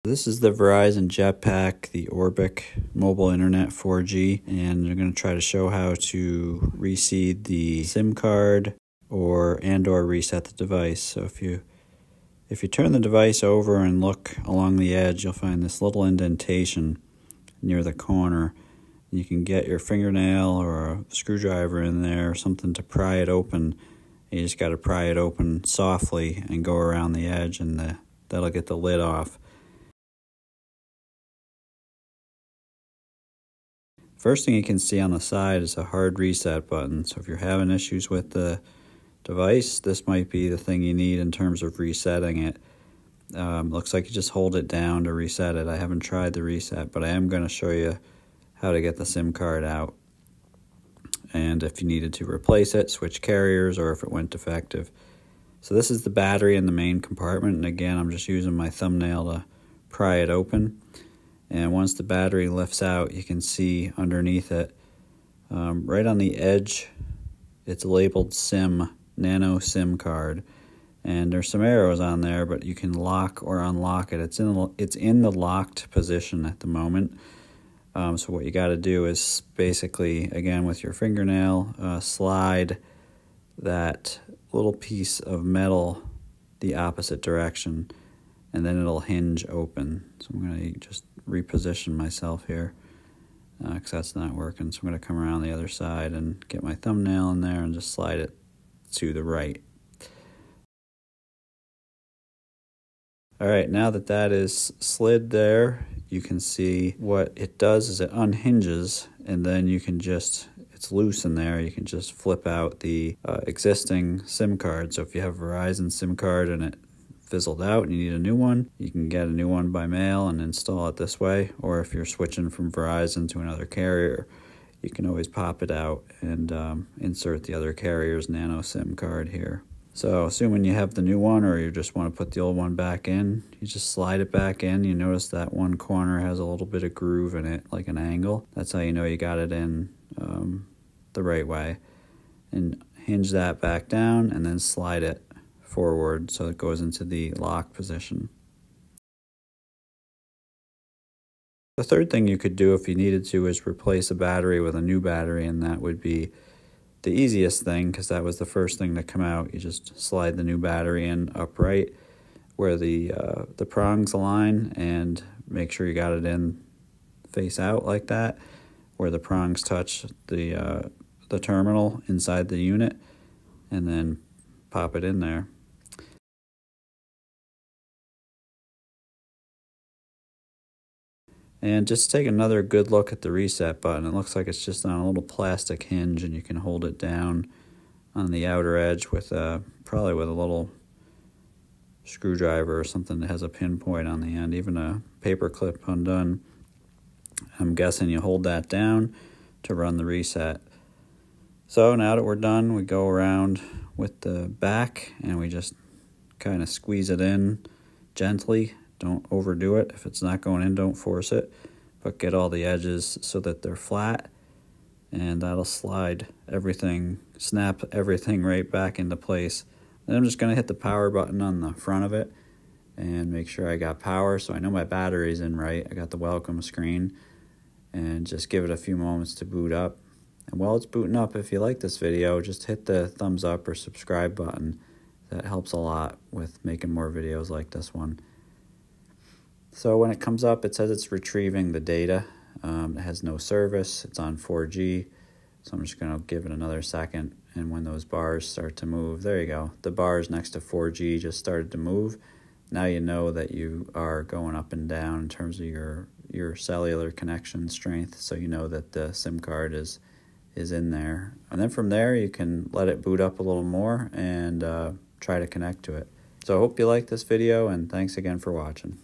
This is the Verizon Jetpack, the Orbic mobile internet 4G, and I'm going to try to show how to reseed the SIM card or reset the device. So if you turn the device over and look along the edge, you'll find this little indentation near the corner. You can get your fingernail or a screwdriver in there or something to pry it open. You just got to pry it open softly and go around the edge, and that'll get the lid off. First thing you can see on the side is a hard reset button. So if you're having issues with the device, this might be the thing you need in terms of resetting it. Looks like you just hold it down to reset it. I haven't tried the reset, but I am going to show you how to get the SIM card out. And if you needed to replace it, switch carriers, or if it went defective. So this is the battery in the main compartment, and again, I'm just using my thumbnail to pry it open. And once the battery lifts out, you can see underneath it, right on the edge, it's labeled SIM, nano SIM card. And there's some arrows on there, but you can lock or unlock it. It's in the locked position at the moment. So what you got to do is basically, again, with your fingernail, slide that little piece of metal the opposite direction, and then it'll hinge open. So I'm going to just reposition myself here because that's not working. So I'm going to come around the other side and get my thumbnail in there and just slide it to the right. All right, now that that is slid there, you can see what it does is it unhinges, and then you can just, it's loose in there, you can just flip out the existing SIM card. So if you have a Verizon SIM card and it fizzled out and you need a new one, you can get a new one by mail and install it this way. Or if you're switching from Verizon to another carrier, you can always pop it out and insert the other carrier's nano SIM card here. So assuming you have the new one, or you just want to put the old one back in, you just slide it back in. You notice that one corner has a little bit of groove in it, like an angle. That's how you know you got it in the right way. And hinge that back down and then slide it forward so it goes into the lock position. The third thing you could do if you needed to is replace a battery with a new battery, and that would be the easiest thing because that was the first thing to come out. You just slide the new battery in upright where the prongs align, and make sure you got it in face out like that, where the prongs touch the terminal inside the unit, and then pop it in there. And just take another good look at the reset button. It looks like it's just on a little plastic hinge, and you can hold it down on the outer edge with probably with a little screwdriver or something that has a pinpoint on the end, even a paper clip undone. I'm guessing you hold that down to run the reset. So now that we're done, we go around with the back and we just kind of squeeze it in gently. Don't overdo it. If it's not going in, don't force it, but get all the edges so that they're flat, and that'll slide everything, snap everything right back into place. Then I'm just going to hit the power button on the front of it and make sure I got power, so I know my battery's in right. I got the welcome screen, and just give it a few moments to boot up. And while it's booting up, if you like this video, just hit the thumbs up or subscribe button. That helps a lot with making more videos like this one. So when it comes up, it says it's retrieving the data. It has no service. It's on 4G. So I'm just going to give it another second. And when those bars start to move, there you go. The bars next to 4G just started to move. Now you know that you are going up and down in terms of your cellular connection strength. So you know that the SIM card is in there. And then from there, you can let it boot up a little more and try to connect to it. So I hope you liked this video, and thanks again for watching.